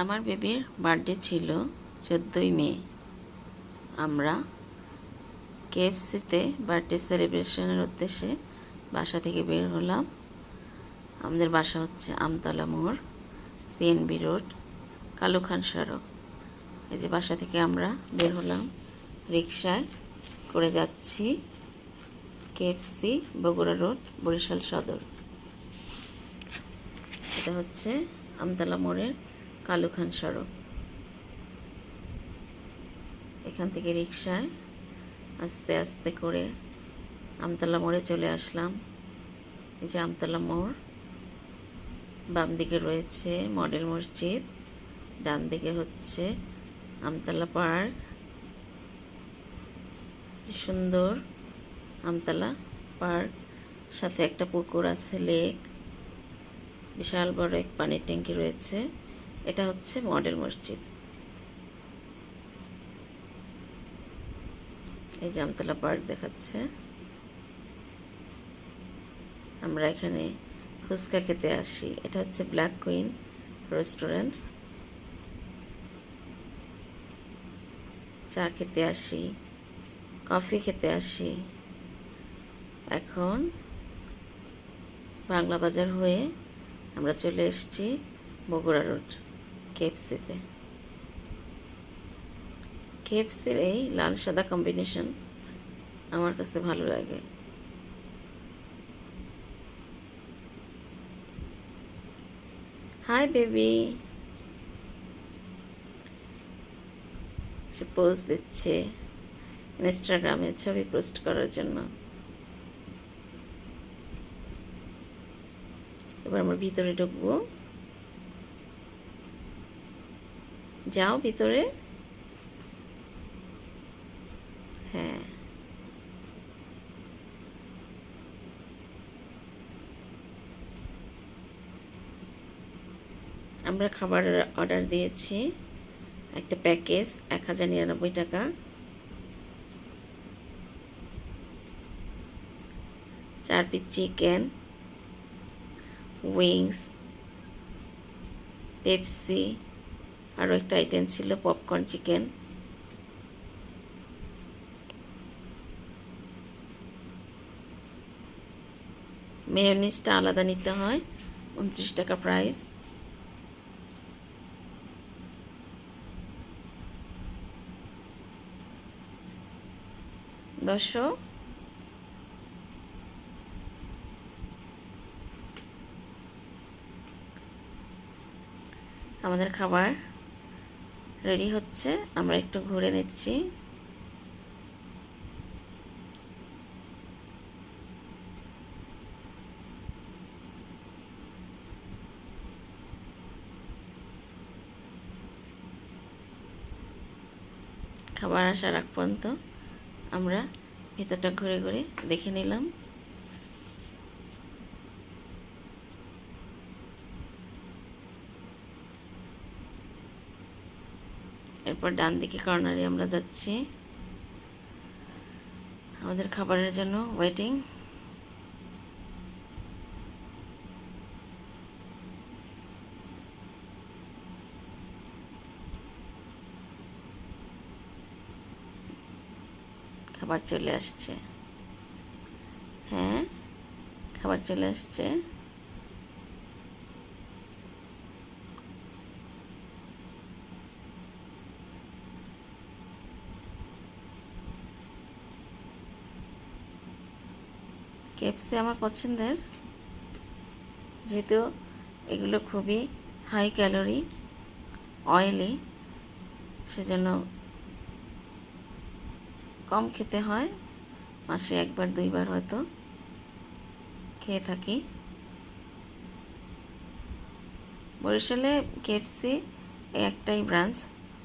আমার বেবির বার্থডে ছিল 14ই মে। আমরা কেএফসিতে বার্থডে সেলিব্রেশনের উদ্দেশ্যে বাসা থেকে বের হলাম। আমাদের বাসা হচ্ছে আমতলা মোড়, সিএনবি রোড, কালুখান সড়ক। এই যে বাসা থেকে আমরা বের হলাম, রিকশায় করে যাচ্ছি কেএফসি, বগুড়া রোড, বরিশাল সদর। এটা হচ্ছে আমতলা মোড়ের কালুখান সড়ক। এখান থেকে রিকশায় আস্তে আস্তে করে আমতলা মোড়ে চলে আসলাম। এই যে আমতলা মোড়, বাম দিকে রয়েছে মডেল মসজিদ, ডান দিকে হচ্ছে আমতলা পার্ক। সুন্দর আমতলা পার্ক, সাথে একটা পুকুর আছে, লেক, বিশাল বড় এক পানির ট্যাঙ্কি রয়েছে। এটা হচ্ছে মডেল মসজিদ। এই যে আমতলা পার্ক দেখাচ্ছে। আমরা এখানে ফুচকা খেতে আসি। এটা হচ্ছে ব্ল্যাক কুইন রেস্টুরেন্ট। চা খেতে আসি, কফি খেতে আসি। এখন বাংলা বাজার হয়ে আমরা চলে এসেছি বগুড়া রোড কেএফসিতে। কেএফসির এই লাল সাদা কম্বিনেশন আমার কাছে ভালো লাগে। হাই বেবি, সে পোজ দিচ্ছে ইনস্টাগ্রামে ছবি পোস্ট করার জন্য। এবার আমরা ভিতরে ঢুকবো। যাও ভিতরে। হ্যাঁ, আমরা খাবার অর্ডার দিয়েছি। একটা প্যাকেজ 1099 টাকা। 4 পিস চিকেন, উইংস, পেপসি, আরও একটা আইটেম ছিল পপকর্ন চিকেন। মেয়োনিজটা আলাদা নিতে হয়, 29 টাকা প্রাইস। বসো। আমাদের খাবার রেডি হচ্ছে, আমরা একটু ঘুরে নিচ্ছি। খাবার আসার আগ পর্যন্ত আমরা ভিতরটা ঘুরে ঘুরে দেখে নিলাম। এরপর ডান দিকে কর্নারে আমরা যাচ্ছি। আমাদের খাবারের জন্য ওয়েটিং। খাবার চলে আসছে। হ্যাঁ, খাবার চলে আসছে। কেএফসি আমার পছন্দের, যেহেতু এগুলো খুবই হাই ক্যালোরি, অয়েলি, সেজন্য কম খেতে হয়। মাসে 1-2 বার হয়তো খেয়ে থাকি। বরিশালে কেএফসি একটাই ব্রাঞ্চ,